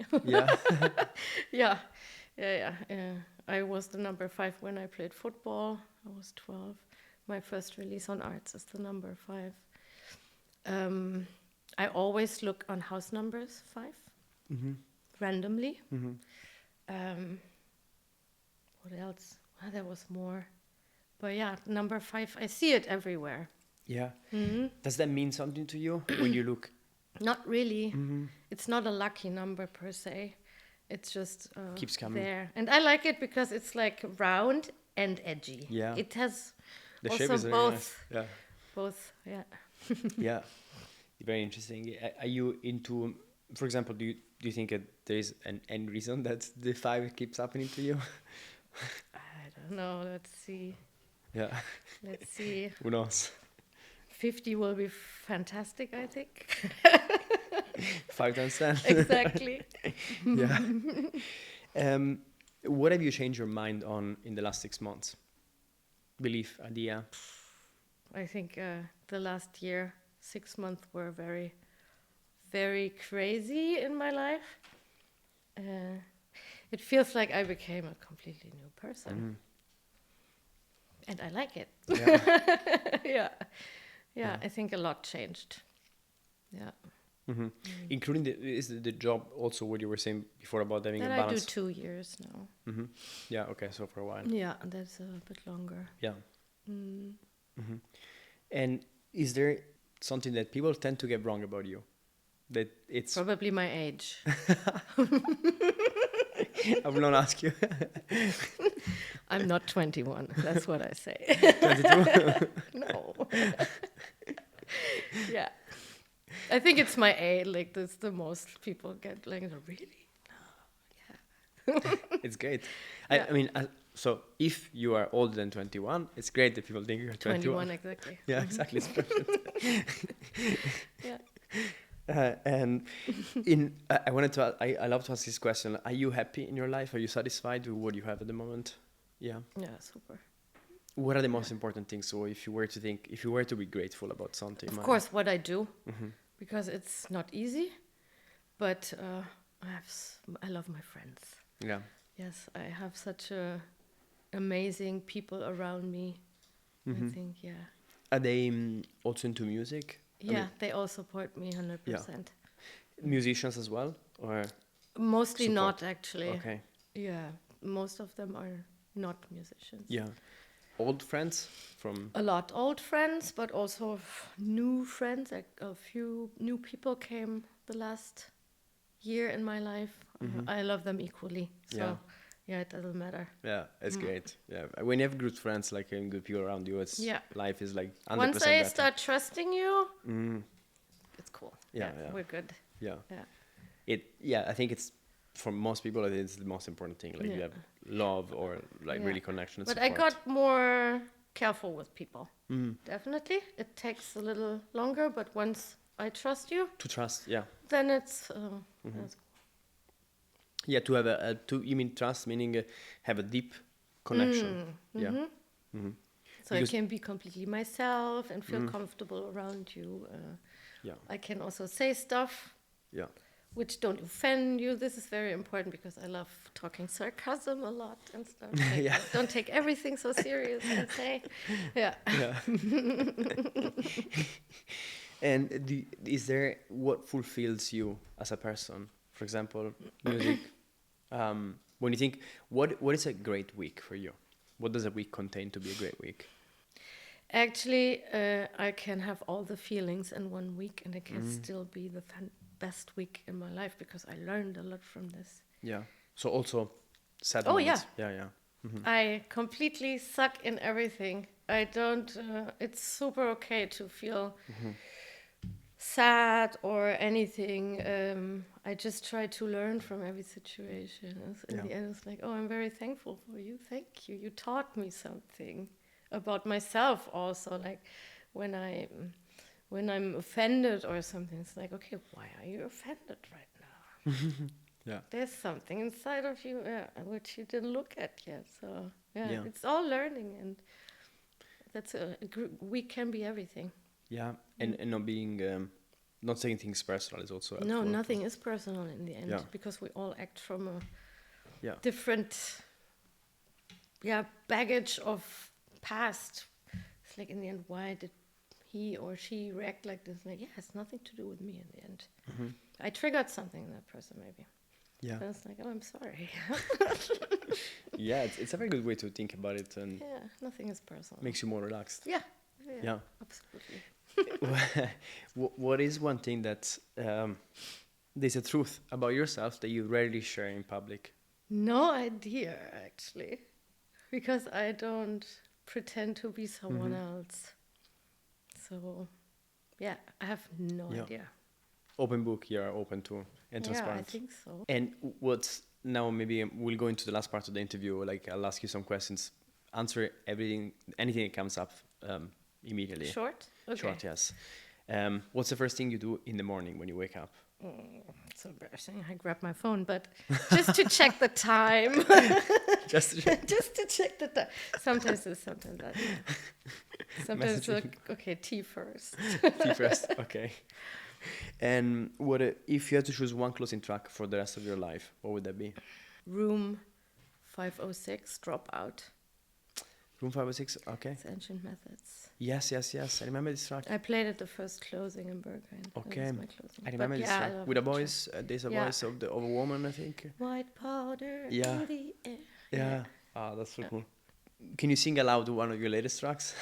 Yeah. I was the number 5 when I played football. I was 12. My first release on Arts is the number 5. I always look on house numbers 5. randomly. What else? There was more. But yeah, number 5, I see it everywhere. Yeah. Does that mean something to you when you look? Not really. It's not a lucky number per se. It's just Keeps coming. there. And I like it because it's like round and edgy. Yeah. It has The also shape is very both. nice. Yeah. Both, yeah. Yeah. Very interesting. Are you into, for example, do you think that there is an end reason that the 5 keeps happening to you? I don't know. Let's see. Yeah. Let's see. Who knows? 50 will be fantastic, I think. 5 times 10. Exactly. Yeah. What have you changed your mind on in the last 6 months? Belief, idea? I think the last year, 6 months were very, very crazy in my life. It feels like I became a completely new person. And I like it. Yeah. Yeah, I think a lot changed. Yeah. Including is the job also what you were saying before about having That a I do balance? 2 years now. Yeah, okay, so for a while. Yeah, that's a bit longer. Yeah. And is there something that people tend to get wrong about you? That it's... Probably my age. I will not ask you. I'm not 21. That's what I say. 22? No. Yeah. I think it's my age. Like, that's the most people get. Like, really? No. Yeah. It's great. Yeah. I mean, so if you are older than 21, it's great that people think you're 21. 21, exactly. Yeah, exactly. It's perfect. Yeah. And I wanted to. I love to ask this question. Are you happy in your life? Are you satisfied with what you have at the moment? Yeah. Yeah, super. What are the most important things? So if you were to be grateful about something, Of course, what I do, because it's not easy, but I love my friends. Yeah. Yes, I have such amazing people around me. I think, yeah. Are they also into music? Yeah, I mean, they all support me 100%. musicians as well, or Mostly support? not, actually. Okay. Yeah, most of them are not musicians. Yeah. Old friends from... A lot old friends, but also new friends. Like a few new people came the last year in my life. I love them equally. So, yeah, it doesn't matter. Yeah, it's great. Yeah, when you have good friends, like having good people around you, life is like 100% Once I better. start trusting you, it's cool. Yeah, we're good. Yeah. I think it's, for most people, it's the most important thing. Like you have love or like really connection and But support. I got more careful with people. Definitely. It takes a little longer, but once I trust you, To trust, yeah. then it's that's Yeah, to have you mean trust, meaning have a deep connection. Yeah. So I can be completely myself and feel comfortable around you. I can also say stuff which don't offend you. This is very important because I love talking sarcasm a lot and stuff. Like, don't take everything so serious and say, yeah. And is there what fulfills you as a person? For example, music. When you think, what is a great week for you? What does a week contain to be a great week? Actually, I can have all the feelings in 1 week and it can still be the best week in my life because I learned a lot from this. Yeah. So also sad Oh, moments. yeah. I completely suck in everything. I don't, it's super okay to feel sad or anything. I just try to learn from every situation. In the end, it's like, oh, I'm very thankful for you. Thank you. You taught me something about myself also. Like when I'm offended or something, it's like, okay, why are you offended right now? There's something inside of you which you didn't look at yet. So it's all learning, and that's we can be everything. Yeah, and not being not taking things personal is also helpful. No, nothing is personal in the end because we all act from a different baggage of past. It's like, in the end, why did he or she react like this, like, yeah, it's nothing to do with me in the end. I triggered something in that person, maybe. Yeah. And it's like, oh, I'm sorry. Yeah, it's a very good way to think about it, and Yeah, nothing is personal. makes you more relaxed. Yeah. Yeah. Absolutely. What is one thing that there's a truth about yourself that you rarely share in public? No idea, actually. Because I don't pretend to be someone else. So, yeah, I have no idea. Open book, you're open to and transparent. Yeah, I think so. And what's now, maybe we'll go into the last part of the interview. Like, I'll ask you some questions. Answer anything that comes up immediately. Short? Okay. Short, yes. What's the first thing you do in the morning when you wake up? It's so embarrassing. I grab my phone, but just to check the time. Just to check the time. Sometimes this, sometimes that. Sometimes like, okay, tea first. Tea first, okay. And if you had to choose one closing track for the rest of your life, what would that be? Room 506, Dropout. Room 506, okay. It's Ancient Methods. Yes. I remember this track. I played at the first closing in Berghain. Okay. That was my closing. I remember this track. With a voice, there's a voice of a woman, I think. White powder in the air. Yeah. Ah, that's so cool. Can you sing aloud one of your latest tracks?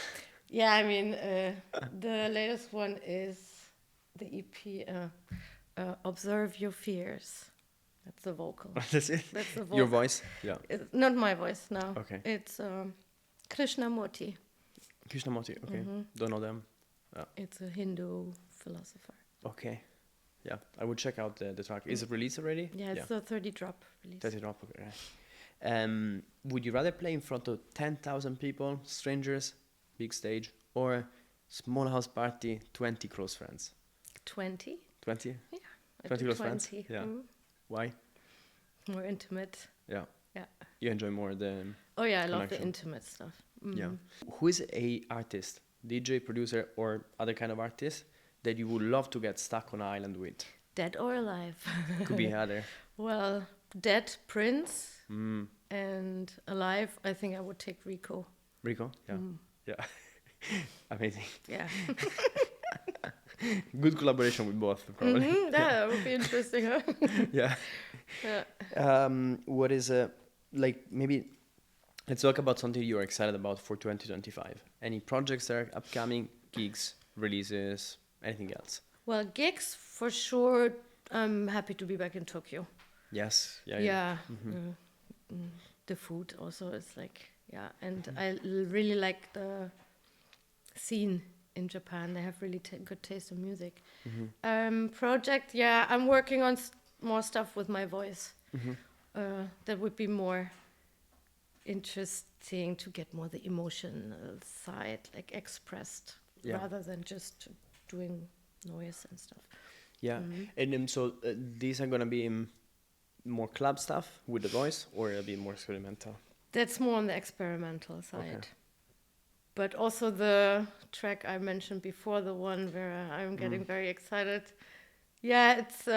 Yeah, I mean, the latest one is the EP, Observe Your Fears. That's the vocal. That's it? That's the vocal. Your voice? Yeah. It's not my voice, no. Okay. It's Krishnamurti. Krishnamurti, okay. Don't know them. It's a Hindu philosopher. Okay. Yeah, I would check out the track. Is it released already? Yeah, it's the 30 drop release. 30 drop, okay. Would you rather play in front of 10,000 people, strangers, big stage, or small house party, 20 close friends? 20? 20? Yeah. 20 close friends? Yeah. Why? More intimate. Yeah. Yeah. You enjoy more the Oh yeah, I connection. love the intimate stuff. Yeah. Who is a artist, DJ, producer, or other kind of artist that you would love to get stuck on an island with? Dead or alive? Could be either. Well, dead, Prince, and alive, I think I would take Rico. Rico? Yeah. Yeah. Amazing. Yeah. Good collaboration with both, probably. Yeah, that would be interesting, huh? Yeah. What is maybe let's talk about something you're excited about for 2025. Any projects that are upcoming, gigs, releases, anything else? Well, gigs for sure. I'm happy to be back in Tokyo. Yes. Yeah. The food also is like, and I really like the scene in Japan. They have really good taste in music. Project, I'm working on more stuff with my voice. That would be more interesting to get more the emotional side, like expressed, rather than just doing noise and stuff. Yeah, and so these are gonna be more club stuff with the voice, or it'll be more experimental? That's more on the experimental side. Okay. But also the track I mentioned before, the one where I'm getting very excited. Yeah, it's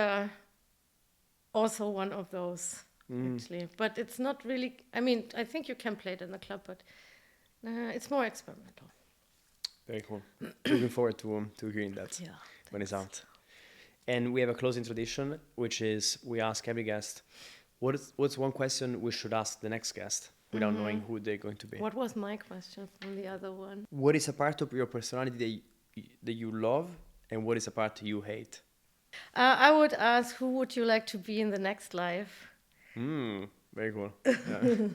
also one of those, actually. But it's not really, I mean, I think you can play it in the club, but it's more experimental. Very cool. Looking forward to hearing that when it's out. And we have a closing tradition, which is we ask every guest, what's one question we should ask the next guest without knowing who they're going to be? What was my question from the other one? What is a part of your personality that you love, and what is a part you hate? I would ask, who would you like to be in the next life? Very cool. Yeah.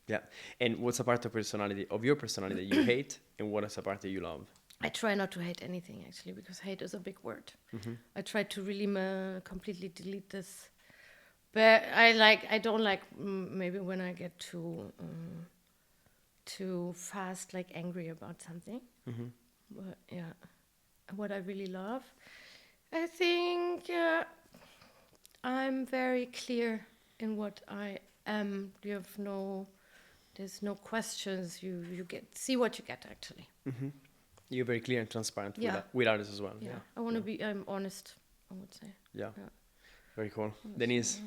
Yeah. And what's a part of your personality that you hate, and what is a part that you love? I try not to hate anything, actually, because hate is a big word. I try to really completely delete this. But I don't like maybe when I get too fast, like angry about something. But yeah, what I really love, I think I'm very clear in what I am. There's no questions. You see what you get, actually. You're very clear and transparent with others as well. Yeah. I want to be. I'm honest, I would say. Yeah. Very cool. Denise,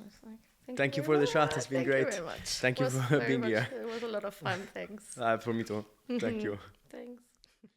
thank you for the chat. It's been great. Thank you very much. Thank you for being here. It was a lot of fun. Thanks. For me too. Thank you. Thanks.